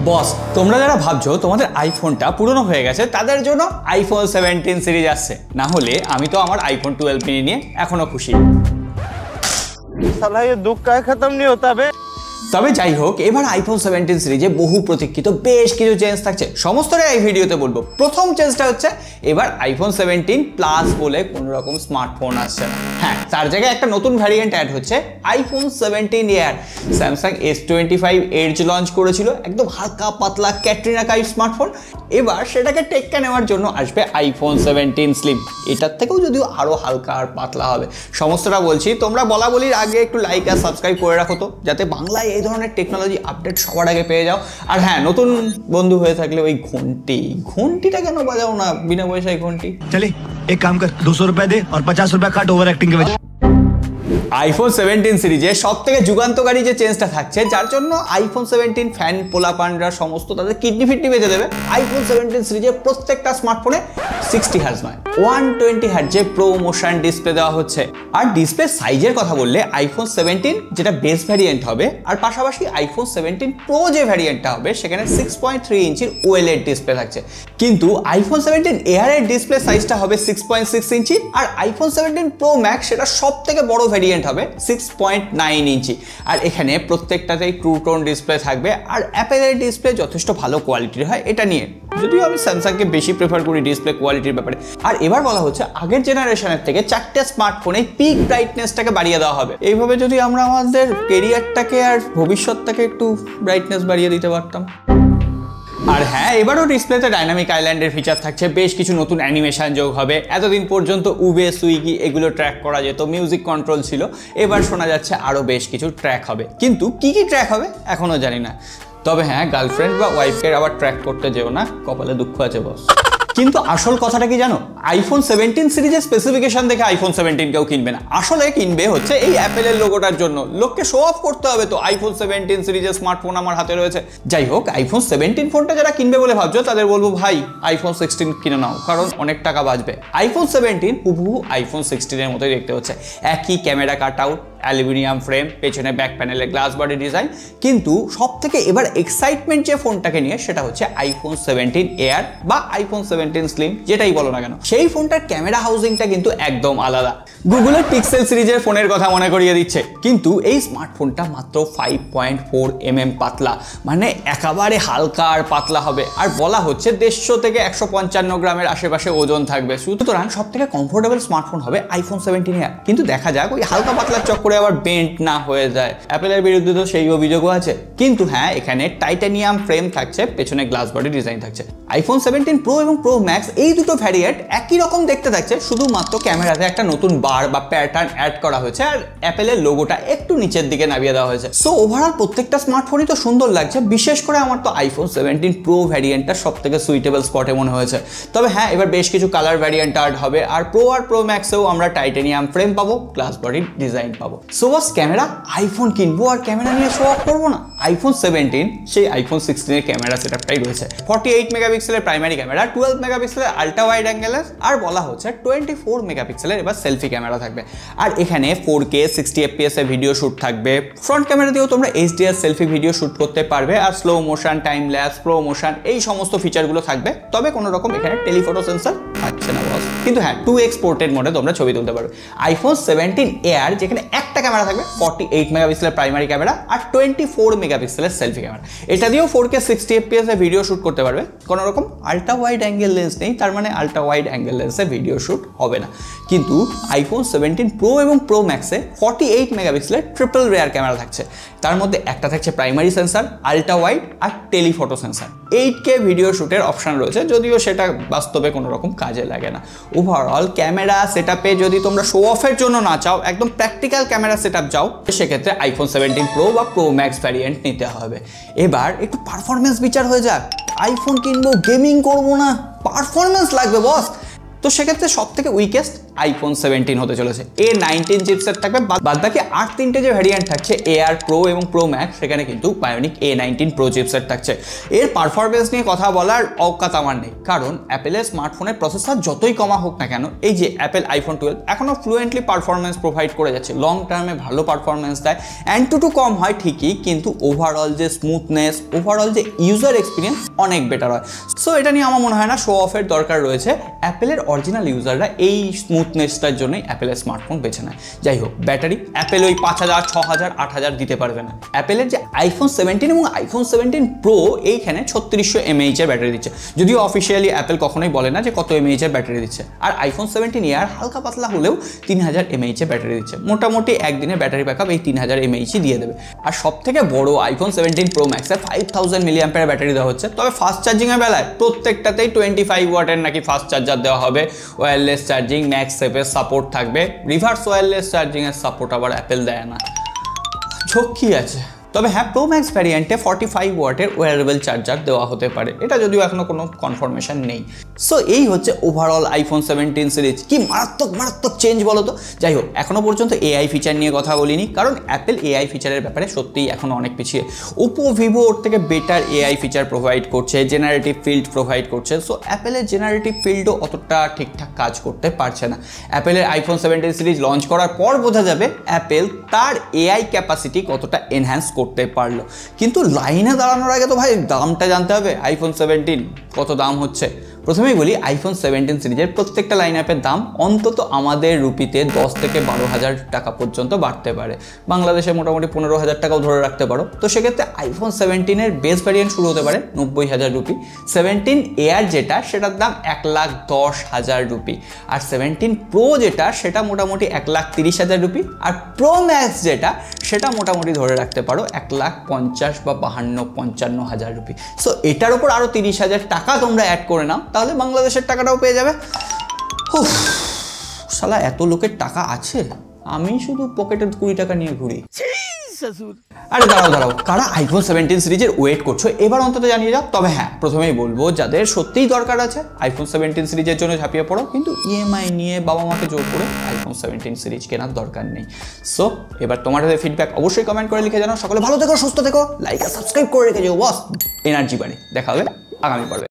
বস, তোমরা যারা ভাবছো তোমাদের আইফোনটা পুরনো হয়ে গেছে তাদের জন্য আইফোন 17 সিরিজ আসছে। না হলে আমি তো আমার আইফোন 12 মিনি নিয়ে এখনো খুশি। साला ये दुख का खत्म नहीं होता बे। তবে যাই হোক, এবার আইফোন 17 সিরিজে বহু প্রতীক্ষিত বেশ কিছু চেঞ্জ থাকছে, সমস্তটাই এই ভিডিওতে বলবো। প্রথম চেঞ্জটা হচ্ছে এবার আইফোন 17 প্লাস বলে কোনো রকম স্মার্টফোন আসছে না। হ্যাঁ, তার জায়গায় একটা নতুন ভ্যারিয়েন্ট অ্যাড হচ্ছে, iPhone 17 air. Samsung S25 edge launch করেছিল, একদম হালকা পাতলা ক্যাটরিনা কাইফ স্মার্টফোন। এবার সেটাকে টেক্কা নেওয়ার জন্য আসবে আইফোন 17 স্লিম। এটার থেকেও যদিও আরো হালকা আর পাতলা হবে। সমস্তটা বলছি, তোমরা বলা বলির আগে একটু লাইক আর সাবস্ক্রাইব করে রাখো তো, যাতে বাংলায় এই ধরনের টেকনোলজি আপডেট সবার আগে পেয়ে যাও। আর হ্যাঁ, নতুন বন্ধু হয়ে থাকলে ওই ঘন্টিটা কেন বাজাও না, বিনা পয়সায় ঘন্টি। চলে এক কাম কর, 200 रुपए दे और 50 रुपए काट ओवर एक्टिंग के वजह। আইফোন 17 সিরিজে সব থেকে যুগান্তকারী যে চেঞ্জটা থাকছে, যার জন্য আইফোন 17 ফ্যান পোলাপানরা সমস্ত তাদের কিডনি ফিডনি বেঁচে দেবে। আইফোন 17 সিরিজে প্রত্যেকটা স্মার্টফোনে 60 হার্জ নয় 120 হার্জে প্রো মোশন ডিসপ্লে দেওয়া হচ্ছে। আর ডিসপ্লে সাইজের কথা বললে আইফোন 17 যেটা বেস ভ্যারিয়েন্ট হবে, আর পাশাপাশি আইফোন 17 প্রো যে ভ্যারিয়েন্টটা হবে সেখানে 6.3 ইঞ্চির ওএলইডি ডিসপ্লে থাকছে। কিন্তু আইফোন 17 এয়ার এর ডিসপ্লে সাইজটা হবে 6.6 ইঞ্চি, আর আইফোন 17 প্রো ম্যাক্স সেটা সব থেকে বড় ভ্যারিয়েন্ট হবে 6.9 ইঞ্চি। আর এখানে প্রত্যেকটাতেই ট্রু টোন ডিসপ্লে থাকবে। আর অ্যাপেলের ডিসপ্লে যথেষ্ট ভালো কোয়ালিটির হয় এটা নিয়ে, যদিও আমি স্যামসাংকে বেশি প্রেফার করি ডিসপ্লে কোয়ালিটির ব্যাপারে। আর এবার বলা হচ্ছে আগের জেনারেশনের থেকে 4টে স্মার্টফোনে পিক ব্রাইটনেসটাকে বাড়িয়ে দেওয়া হবে। এইভাবে যদি আমরা আমাদের কেরিয়ারটাকে আর ভবিষ্যৎটাকে একটু ব্রাইটনেস বাড়িয়ে দিতে পারতাম। আর হ্যাঁ, এবারও ডিসপ্লেতে ডাইনামিক আইল্যান্ডের ফিচার থাকছে, বেশ কিছু নতুন অ্যানিমেশন যোগ হবে। এতদিন পর্যন্ত উবে, সুইগি এগুলো ট্র্যাক করা যেত, মিউজিক কন্ট্রোল ছিল। এবার শোনা যাচ্ছে আরও বেশ কিছু ট্র্যাক হবে, কিন্তু কি কি ট্র্যাক হবে এখনও জানি না। তবে হ্যাঁ, গার্লফ্রেন্ড বা ওয়াইফকে আবার ট্র্যাক করতে যেও না, কপালে দুঃখ আছে বস। কিন্তু আসল কথাটা কি জানো, আইফোন 17 সিরিজের স্পেসিফিকেশন দেখে আইফোন 17 কেউ কিনবে না। আসলে কিনবে হচ্ছে এই অ্যাপেলের লোগোটার জন্য। লোককে শো অফ করতে হবে তো আইফোন 17 সিরিজের স্মার্টফোন আমার হাতে রয়েছে। যাই হোক, আইফোন 17 ফোনটা যারা কিনবে বলে ভাবছো তাদের বলবো, ভাই আইফোন 16 কিনে নাও, কারণ অনেক টাকা বাঁচবে। আইফোন 17 হুবহু আইফোন 16 এর মতোই দেখতে হচ্ছে। একই camera cut out, aluminium frame, পেছনে ব্যাক প্যানেলে গ্লাস বডি ডিজাইন। কিন্তু সব থেকে এবার এক্সাইটমেন্ট যে ফোনটাকে নিয়ে সেটা হচ্ছে আইফোন 17 এয়ার বা আইফোন 17 স্লিম, যেটাই বলো না কেন। সেই ফোনটার ক্যামেরা হাউজিংটা কিন্তু একদম আলাদা। গুগলের পিক্সেল সিরিজের ফোনের কথা মনে করিয়ে দিচ্ছে, কিন্তু এই স্মার্টফোনটা মাত্র 5.4 mm পাতলা, মানে একেবারে হালকা আর পাতলা হবে। আর বলা হচ্ছে 150 থেকে 155 গ্রামের আশেপাশে ওজন থাকবে। সুতরাং সব থেকে কমফোর্টেবল স্মার্টফোন হবে আইফোন 17 এয়ার। কিন্তু দেখা যাক ওই হালকা পাতলার চক্করে আবার বেন্ট না হয়ে যায়। অ্যাপেলের বিরুদ্ধে তো সেই অভিযোগও আছে। কিন্তু হ্যাঁ, এখানে টাইটানিয়াম ফ্রেম থাকছে, পেছনে গ্লাস বডি ডিজাইন থাকছে। আইফোন 17 প্রো এবং প্রো ম্যাক্স এই দুটো ভ্যারিয়েন্ট একই রকম দেখতে থাকছে, শুধুমাত্র ক্যামেরাতে একটা নতুন বার বা প্যাটার্ন অ্যাড করা হয়েছে, আর অ্যাপেলের লোগোটা একটু নিচের দিকে নামিয়ে দেওয়া হয়েছে। সো ওভারঅল প্রত্যেকটা স্মার্টফোনই তো সুন্দর লাগছে। বিশেষ করে আমার তো আইফোন 17 প্রো ভ্যারিয়েন্টটা সব থেকে সুইটেবল স্পটে মনে হয়েছে। তবে হ্যাঁ, এবার বেশ কিছু কালার ভ্যারিয়েন্ট অ্যাড হবে, আর প্রো ম্যাক্সেও আমরা টাইটানিয়াম ফ্রেম পাবো, গ্লাস বডি ডিজাইন পাবো। সো বাস, ক্যামেরা আইফোন কিনবো আর ক্যামেরা নিয়ে শো অফ করবো না। আইফোন 17 সেই আইফোন 16 এর ক্যামেরা সেটআপটাই রয়েছে। 48 মেগাপিক্সেলের প্রাইমারি ক্যামেরা, 12 মেগাপিক্সেলের আল্ট্রা ওয়াইড অ্যাঙ্গেল, আর বলা হচ্ছে 24 মেগাপিক্সেলের এবার সেলফি ক্যামেরা থাকবে। আর এখানে 4K 60 FPS এর ভিডিও শুট থাকবে। ফ্রন্ট ক্যামেরা দিয়েও তোমরা HDR সেলফি ভিডিও শুট করতে পারবে, আর slow motion, time lapse, pro motion এই সমস্ত ফিচারগুলো থাকবে। তবে কোনো রকম এখানে টেলিফটো সেন্সর থাকছে না বস। কিন্তু হ্যাঁ, 2x পোর্ট্রেট মোডে তোমরা ছবি তুলতে পারবে। আইফোন 17 এয়ার যেখানে একটা ক্যামেরা থাকবে, 48 মেগাপিক্সেলের প্রাইমারি ক্যামেরা আর 24 মেগাপিক্সেলের সেলফি ক্যামেরা। এটা দিয়েও 4K 60 FPS এ ভিডিও শুট করতে পারবে। কোনো রকম আল্ট্রা ওয়াইড অ্যাঙ্গেল লেন্স নেই, তার মানে আল্ট্রা ওয়াইড অ্যাঙ্গেল লেন্সে ভিডিও শুট হবে না। কিন্তু আইফোন 17 প্রো এবং প্রো ম্যাক্সে 48 মেগাপিক্সেলের ট্রিপল রেয়ার ক্যামেরা থাকছে। তার মধ্যে একটা থাকছে প্রাইমারি সেন্সর, আল্ট্রা ওয়াইড আর টেলিফটো সেন্সর। 8K ভিডিও শুটের অপশন রয়েছে, যদিও সেটা বাস্তবে কোনো রকম কাজে লাগে না। ওভারঅল ক্যামেরা সেটআপে যদি তোমরা শো অফের জন্য না চাও, একদম প্র্যাকটিক্যাল ক্যামেরা সেটআপ চাও, সেক্ষেত্রে আইফোন 17 প্রো বা প্রো ম্যাক্স ভ্যারিয়েন্ট নিতে হবে। এবার একটু পারফরমেন্স বিচার হয়ে যাক। আইফোন কিনবো, গেমিং করবো না, পারফরমেন্স লাগবে বস। তো সেক্ষেত্রে সব থেকে উইকেস্ট আইফোন 17 হতে চলেছে। A19 চিপসেট থাকবে, বাদ বাকি আর তিনটে যে ভ্যারিয়েন্ট থাকছে এআর প্রো এবং প্রো ম্যাক্স, সেখানে কিন্তু বায়োনিক A19 প্রো চিপসেট থাকছে। এর পারফরমেন্স নিয়ে কথা বলার অকাত আমার নেই, কারণ অ্যাপেলের স্মার্টফোনের প্রসেসর যতই কমা হোক না কেন, এই যে অ্যাপেল আইফোন 12 এখনও ফ্লুয়েন্টলি পারফরমেন্স প্রোভাইড করে যাচ্ছে, লং টার্মে ভালো পারফরমেন্স দেয়, অ্যান্টুটু কম হয় ঠিকই, কিন্তু ওভারঅল যে স্মুথনেস, ওভারঅল যে ইউজার এক্সপিরিয়েন্স অনেক বেটার হয়। সো এটা নিয়ে আমার মনে হয় না শো অফের দরকার রয়েছে। অ্যাপেলের অরিজিনাল ইউজাররা এই স্মুথনেসটার জন্যই অ্যাপেলের স্মার্টফোন বেছে নেয়। যাই হোক, ব্যাটারি অ্যাপেল ওই 5000, 6000, 8000 দিতে পারবে না। অ্যাপেলের যে আইফোন 17 এবং আইফোন 17 প্রো এইখানে 3600 mAh এর ব্যাটারি দিচ্ছে, যদিও অফিসিয়ালি অ্যাপেল কখনোই বলে না যে কত mAh এর ব্যাটারি দিচ্ছে। আর আইফোন 17 এর হালকা পাতলা হলেও 3000 mAh এর ব্যাটারি দিচ্ছে, মোটামুটি একদিনে ব্যাটারি ব্যাকআপ এই 3000 mAh দিয়ে দেবে। আর সব থেকে বড় আইফোন 17 প্রো ম্যাক্সে 5000 mAh ব্যাটারি দেওয়া হচ্ছে, তবে ফাস্ট চার্জিংয়ের বেলায় প্রত্যেকটাতেই 25 ওয়াটের নাকি ফাস্ট চার্জার দেওয়া হবে, ওয়্যারলেস চার্জিং, ম্যাক্স সেফের সাপোর্ট থাকবে, রিভার্স ওয়্যারলেস চার্জিংয়ের সাপোর্ট আবার অ্যাপেল দেয় না, ঝক্কি আছে। তবে হ্যাঁ, প্রো ম্যাক্স ভ্যারিয়েন্টে 45 ওয়াটের ওয়্যারেবল চার্জার দেওয়া হতে পারে, এটা যদিও এখনো কোনো কনফার্মেশন নেই। সো এই হচ্ছে ওভারঅল আইফোন 17 সিরিজ। কি মারাত্মক চেঞ্জ বলো তো। যাই হোক, এখনো পর্যন্ত এআই ফিচার নিয়ে কথা বলিনি, কারণ অ্যাপেল এআই ফিচারের ব্যাপারে সত্যিই এখনো অনেক পিছিয়ে। ওপো, ভিভো ওর থেকে বেটার এআই ফিচার প্রোভাইড করছে, জেনারেটিভ ফিল্ড প্রোভাইড করছে। সো অ্যাপেলের জেনারেটিভ ফিল্ডও অতটা ঠিকঠাক কাজ করতে পারছে না। অ্যাপেলের আইফোন 17 সিরিজ লঞ্চ করার পর বোঝা যাবে অ্যাপেল তার এআই ক্যাপাসিটি কতটা এনহ্যান্স করতে পারলো। কিন্তু লাইনে দাঁড়ানোর আগে তো ভাই দামটা জানতে হবে, আইফোন 17 কত দাম হচ্ছে। প্রথমেই বলি, আইফোন 17 সিরিজের প্রত্যেকটা লাইন আপের দাম অন্তত আমাদের রুপিতে 10 থেকে 12,000 টাকা পর্যন্ত বাড়তে পারে, বাংলাদেশে মোটামুটি 15,000 টাকাও ধরে রাখতে পারো। তো সেক্ষেত্রে আইফোন 17 বেস ভ্যারিয়েন্ট শুরু হতে পারে 90,000 রুপি, 17 এয়ার যেটা সেটার দাম 1,10,000 রুপি, আর 17 প্রো যেটা সেটা মোটামুটি 1,30,000 রুপি, আর প্রো ম্যাক্স যেটা সেটা মোটামুটি ধরে রাখতে পারো 1,50,000 বা 52-55,000 রুপি। সো এটার উপর আরও 30,000 টাকা তোমরা অ্যাড করে নাও, তাহলে বাংলাদেশের টাকাটাও পেয়ে যাবে। শালা এত লোকের টাকা আছে, আমি শুধু পকেটে 20 টাকা নিয়ে ঘুরি। আরে দাঁড়াও, কারা আইফোন 17 সিরিজের ওয়েট করছো এবার অন্তত জানিয়ে যাও। তবে হ্যাঁ, প্রথমেই বলবো, যাদের সত্যিই দরকার আছে আইফোন 17 সিরিজের জন্য ঝাঁপিয়ে পড়ো, কিন্তু ইএমআই নিয়ে বাবা মাকে জোর করে আইফোন 17 সিরিজ কেনার দরকার নেই। সো এবার তোমাদের ফিডব্যাক অবশ্যই কমেন্ট করে লিখে জানাও। সকলে ভালো থেকো, সুস্থ থেকো, লাইক আর সাবস্ক্রাইব করে রেখে যাও, বস এনার্জি বাড়ে। দেখা হবে আগামী পর্বে।